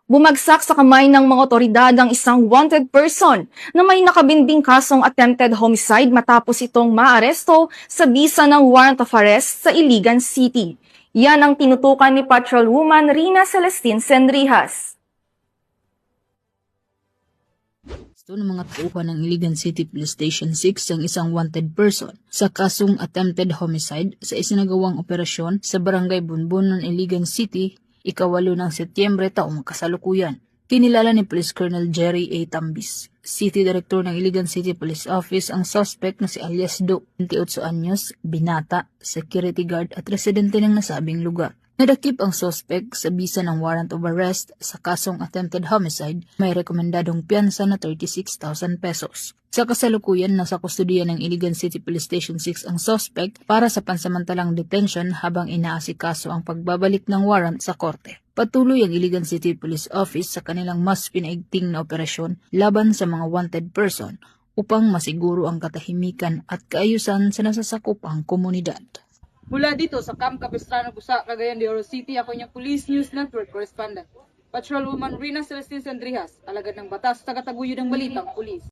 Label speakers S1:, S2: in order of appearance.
S1: Bumagsak sa kamay ng mga otoridad ang isang wanted person na may nakabinbing kasong attempted homicide matapos itong maaresto sa bisa ng warrant of arrest sa Iligan City. Yan ang tinutukan ni Patrolwoman Rina Celestine Senrijas.
S2: Gusto ng mga tauhan ng Iligan City Police Station 6 ang isang wanted person sa kasong attempted homicide sa isinagawang operasyon sa Barangay Bunbon ng Iligan City, ika-8 ng Setyembre taong kasalukuyan. Kinilala ni Police Colonel Jerry A. Tambis, City Director ng Iligan City Police Office, ang suspect na si alias Do, 28 anyos, binata, security guard at residente ng nasabing lugar. Nadakip ang suspect sa bisa ng warrant of arrest sa kasong attempted homicide, may rekomendadong piyansa na 36,000 pesos. Sa kasalukuyan, nasa kustudiya ng Iligan City Police Station 6 ang suspect para sa pansamantalang detention habang inaasikaso ang pagbabalik ng warrant sa korte. Patuloy ang Iligan City Police Office sa kanilang mas pinaigting na operasyon laban sa mga wanted person upang masiguro ang katahimikan at kaayusan sa nasasakupang komunidad.
S3: Mula dito sa Camp Capistrano, Busa, Cagayan de Oro City, ako yung Police News Network Correspondent. Patrolwoman Rina Celestine Senrijas, alagad ng batas, tagataguyod ng balitang pulis.